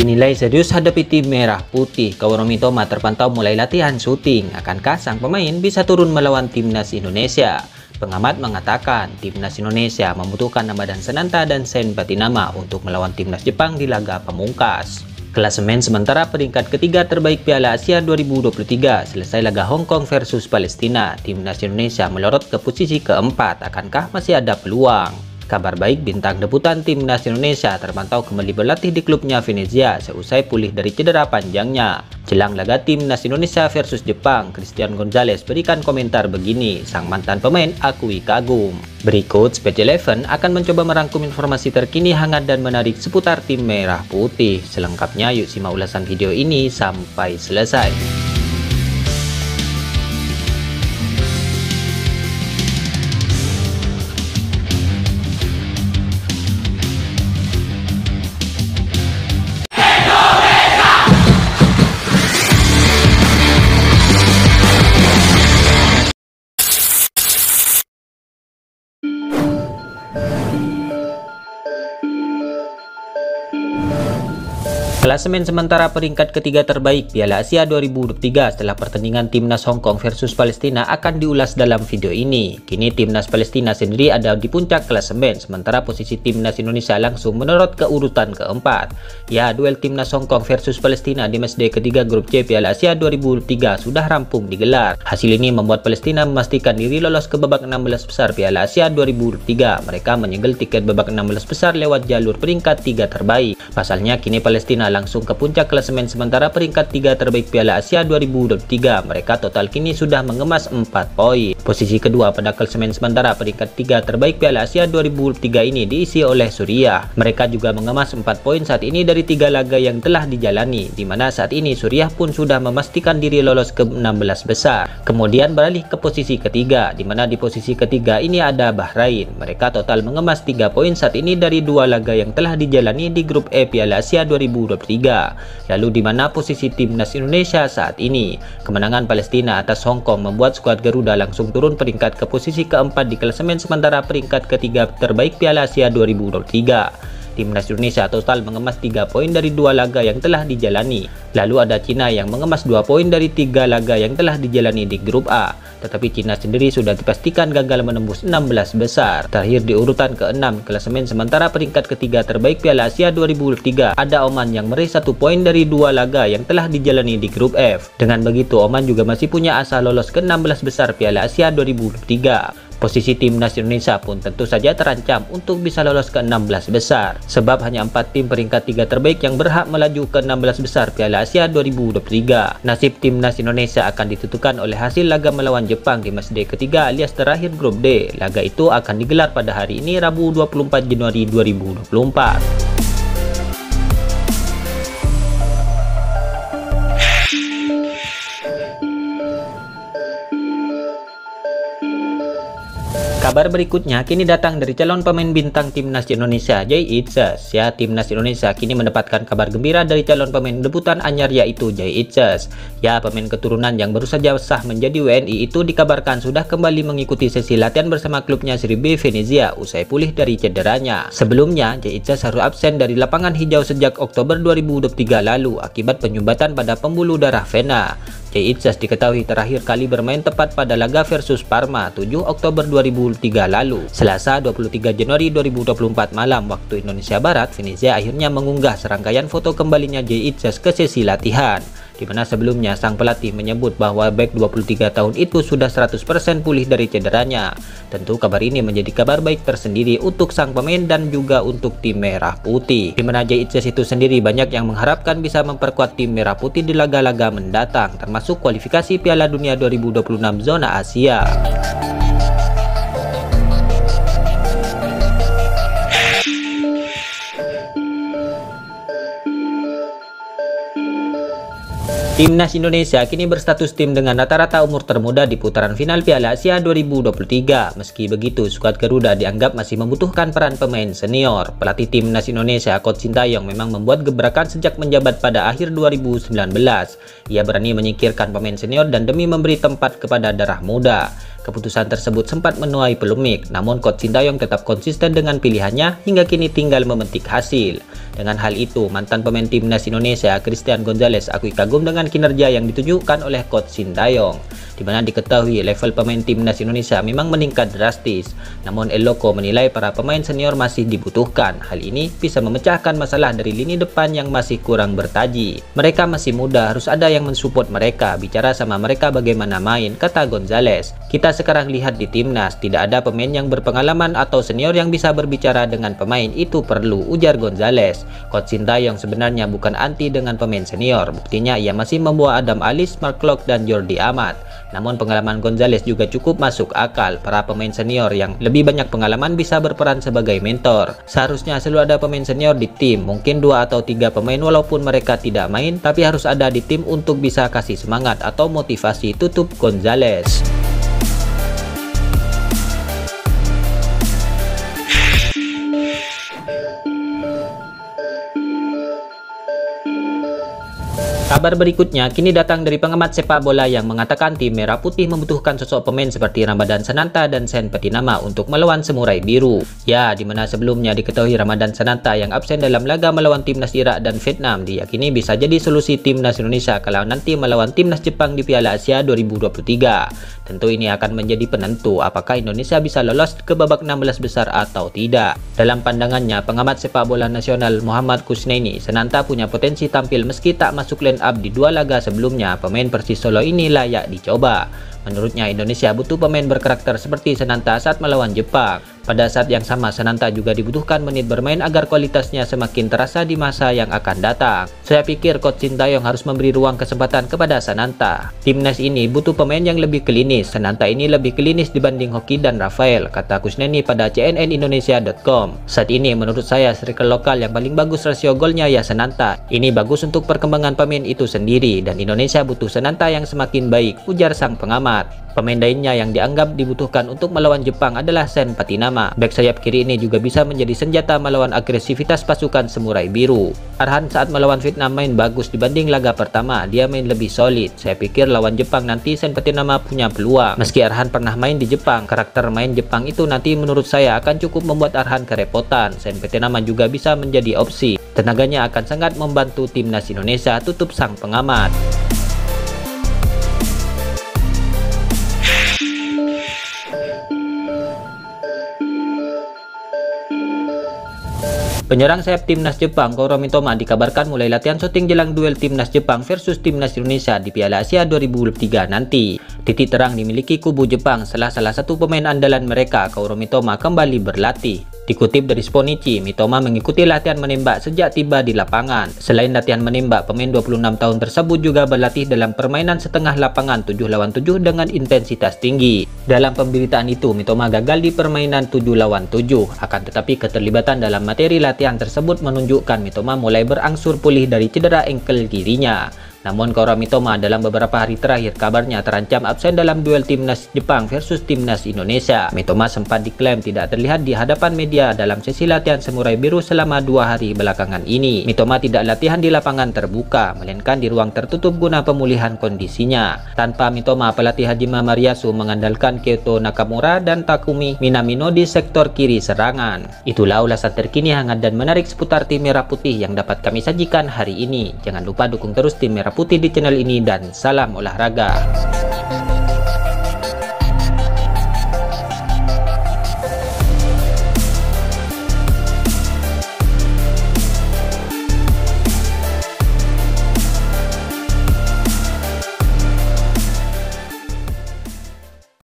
Dinilai serius hadapi tim merah putih, Kaoru Mitoma terpantau mulai latihan syuting. Akankah sang pemain bisa turun melawan timnas Indonesia? Pengamat mengatakan timnas Indonesia membutuhkan Ramadan Sananta dan Sen Patinama untuk melawan timnas Jepang di laga pamungkas. Klasemen sementara peringkat ketiga terbaik Piala Asia 2023 selesai laga Hong Kong versus Palestina. Timnas Indonesia melorot ke posisi keempat. Akankah masih ada peluang? Kabar baik, bintang debutan timnas Indonesia terpantau kembali berlatih di klubnya Venezia seusai pulih dari cedera panjangnya. Jelang laga timnas Indonesia versus Jepang, Christian Gonzalez berikan komentar begini, sang mantan pemain akui kagum. Berikut Speed 11 akan mencoba merangkum informasi terkini, hangat dan menarik seputar tim merah putih. Selengkapnya yuk simak ulasan video ini sampai selesai. Klasemen sementara peringkat ketiga terbaik Piala Asia 2023 setelah pertandingan timnas Hong Kong versus Palestina akan diulas dalam video ini. Kini timnas Palestina sendiri ada di puncak klasemen, sementara posisi timnas Indonesia langsung menurut ke urutan keempat. Ya, duel timnas Hong Kong versus Palestina di matchday ketiga grup C Piala Asia 2023 sudah rampung digelar. Hasil ini membuat Palestina memastikan diri lolos ke babak 16 besar Piala Asia 2023. Mereka menyegel tiket babak 16 besar lewat jalur peringkat 3 terbaik. Pasalnya kini Palestina langsung ke puncak klasemen sementara peringkat 3 terbaik Piala Asia 2023. Mereka total kini sudah mengemas 4 poin. Posisi kedua pada klasemen sementara peringkat 3 terbaik Piala Asia 2023 ini diisi oleh Suriah. Mereka juga mengemas 4 poin saat ini dari 3 laga yang telah dijalani, di mana saat ini Suriah pun sudah memastikan diri lolos ke 16 besar. Kemudian beralih ke posisi ketiga, di mana di posisi ketiga ini ada Bahrain. Mereka total mengemas 3 poin saat ini dari 2 laga yang telah dijalani di grup E Piala Asia 2023. Lalu di mana posisi timnas Indonesia saat ini? Kemenangan Palestina atas Hong Kong membuat skuad Garuda langsung turun peringkat ke posisi keempat di klasemen sementara peringkat ketiga terbaik Piala Asia 2023. Timnas Indonesia total mengemas 3 poin dari 2 laga yang telah dijalani. Lalu ada Cina yang mengemas 2 poin dari 3 laga yang telah dijalani di grup A. Tetapi Cina sendiri sudah dipastikan gagal menembus 16 besar. Terakhir di urutan ke-6 klasemen sementara peringkat ketiga terbaik Piala Asia 2023 ada Oman yang meraih 1 poin dari 2 laga yang telah dijalani di grup F. Dengan begitu Oman juga masih punya asa lolos ke 16 besar Piala Asia 2023. Posisi timnas Indonesia pun tentu saja terancam untuk bisa lolos ke 16 besar. Sebab hanya 4 tim peringkat 3 terbaik yang berhak melaju ke 16 besar Piala Asia 2023. Nasib timnas Indonesia akan ditentukan oleh hasil laga melawan Jepang di matchday ketiga alias terakhir grup D. Laga itu akan digelar pada hari ini Rabu 24 Januari 2024. Kabar berikutnya kini datang dari calon pemain bintang timnas Indonesia, Jay Itzes. Ya, timnas Indonesia kini mendapatkan kabar gembira dari calon pemain debutan anyar yaitu Jay Itzes. Ya, pemain keturunan yang baru saja sah menjadi WNI itu dikabarkan sudah kembali mengikuti sesi latihan bersama klubnya Serie B Venezia usai pulih dari cederanya. Sebelumnya, Jay Itzes harus absen dari lapangan hijau sejak Oktober 2023 lalu akibat penyumbatan pada pembuluh darah vena. Jay Itzes diketahui terakhir kali bermain tepat pada laga versus Parma 7 Oktober 2003 lalu. Selasa 23 Januari 2024 malam waktu Indonesia Barat, Venezia akhirnya mengunggah serangkaian foto kembalinya Jay Itzes ke sesi latihan, di mana sebelumnya sang pelatih menyebut bahwa bek 23 tahun itu sudah 100% pulih dari cederanya. Tentu kabar ini menjadi kabar baik tersendiri untuk sang pemain dan juga untuk tim merah putih, di mana Jay Itzes itu sendiri banyak yang mengharapkan bisa memperkuat tim merah putih di laga-laga mendatang, termasuk kualifikasi Piala Dunia 2026 zona Asia. Timnas Indonesia kini berstatus tim dengan rata-rata umur termuda di putaran final Piala Asia 2023. Meski begitu, skuad Garuda dianggap masih membutuhkan peran pemain senior. Pelatih Timnas Indonesia, Coach Sintayong, memang membuat gebrakan sejak menjabat pada akhir 2019. Ia berani menyingkirkan pemain senior dan demi memberi tempat kepada darah muda. Keputusan tersebut sempat menuai polemik, namun Coach Sintayong tetap konsisten dengan pilihannya hingga kini tinggal memetik hasil. Dengan hal itu, mantan pemain timnas Indonesia Christian Gonzalez akui kagum dengan kinerja yang ditunjukkan oleh Coach Sintayong, di mana diketahui level pemain timnas Indonesia memang meningkat drastis. Namun El Loco menilai para pemain senior masih dibutuhkan. Hal ini bisa memecahkan masalah dari lini depan yang masih kurang bertaji. Mereka masih muda, harus ada yang mensupport mereka, bicara sama mereka bagaimana main, kata Gonzalez. Kita sekarang lihat di timnas, tidak ada pemain yang berpengalaman atau senior yang bisa berbicara dengan pemain, itu perlu, ujar Gonzalez. Coach Sintayong sebenarnya bukan anti dengan pemain senior, buktinya ia masih membawa Adam Alis, Mark Klok, dan Jordi Amat. Namun pengalaman Gonzalez juga cukup masuk akal. Para pemain senior yang lebih banyak pengalaman bisa berperan sebagai mentor. Seharusnya selalu ada pemain senior di tim, mungkin 2 atau 3 pemain walaupun mereka tidak main, tapi harus ada di tim untuk bisa kasih semangat atau motivasi, tutup Gonzalez. Kabar berikutnya kini datang dari pengamat sepak bola yang mengatakan tim Merah Putih membutuhkan sosok pemain seperti Ramadan Sananta dan Sen Petinama untuk melawan Samurai Biru. Ya, dimana sebelumnya diketahui Ramadan Sananta yang absen dalam laga melawan timnas Irak dan Vietnam diyakini bisa jadi solusi timnas Indonesia kalau nanti melawan timnas Jepang di Piala Asia 2023. Tentu ini akan menjadi penentu apakah Indonesia bisa lolos ke babak 16 besar atau tidak. Dalam pandangannya, pengamat sepak bola nasional Muhammad Kusnaini, Sananta punya potensi tampil meski tak masuk line up di 2 laga sebelumnya. Pemain Persis Solo ini layak dicoba. Menurutnya Indonesia butuh pemain berkarakter seperti Sananta saat melawan Jepang. Pada saat yang sama, Sananta juga dibutuhkan menit bermain agar kualitasnya semakin terasa di masa yang akan datang. Saya pikir Coach Sintayong harus memberi ruang kesempatan kepada Sananta. Timnas ini butuh pemain yang lebih klinis. Sananta ini lebih klinis dibanding Hoki dan Rafael, kata Kusneni pada cnnindonesia.com. Saat ini menurut saya striker lokal yang paling bagus rasio golnya ya Sananta. Ini bagus untuk perkembangan pemain itu sendiri dan Indonesia butuh Sananta yang semakin baik, ujar sang pengamat. Pemain lainnya yang dianggap dibutuhkan untuk melawan Jepang adalah Sen Petinama. Bek sayap kiri ini juga bisa menjadi senjata melawan agresivitas pasukan Samurai Biru. Arhan saat melawan Vietnam main bagus dibanding laga pertama, dia main lebih solid. Saya pikir lawan Jepang nanti Sen Petinama punya peluang. Meski Arhan pernah main di Jepang, karakter main Jepang itu nanti menurut saya akan cukup membuat Arhan kerepotan. Sen Petinama juga bisa menjadi opsi. Tenaganya akan sangat membantu timnas Indonesia, tutup sang pengamat. Penyerang sayap timnas Jepang Kouro Mitoma dikabarkan mulai latihan syuting jelang duel timnas Jepang versus timnas Indonesia di Piala Asia 2023 nanti. Titik terang dimiliki kubu Jepang setelah salah satu pemain andalan mereka, Kouro Mitoma, kembali berlatih. Dikutip dari Sponichi, Mitoma mengikuti latihan menembak sejak tiba di lapangan. Selain latihan menembak, pemain 26 tahun tersebut juga berlatih dalam permainan setengah lapangan 7 lawan 7 dengan intensitas tinggi. Dalam pemberitaan itu, Mitoma gagal di permainan 7 lawan 7. Akan tetapi keterlibatan dalam materi latihan tersebut menunjukkan Mitoma mulai berangsur pulih dari cedera engkel kirinya. Namun Kouro Mitoma dalam beberapa hari terakhir kabarnya terancam absen dalam duel timnas Jepang versus timnas Indonesia. Mitoma sempat diklaim tidak terlihat di hadapan media dalam sesi latihan Samurai Biru selama 2 hari belakangan ini. Mitoma tidak latihan di lapangan terbuka, melainkan di ruang tertutup guna pemulihan kondisinya. Tanpa Mitoma, pelatih Hajime Mariyasu mengandalkan Kyoto Nakamura dan Takumi Minamino di sektor kiri serangan. Itulah ulasan terkini hangat dan menarik seputar tim Merah Putih yang dapat kami sajikan hari ini. Jangan lupa dukung terus tim Merah Putih di channel ini dan salam olahraga.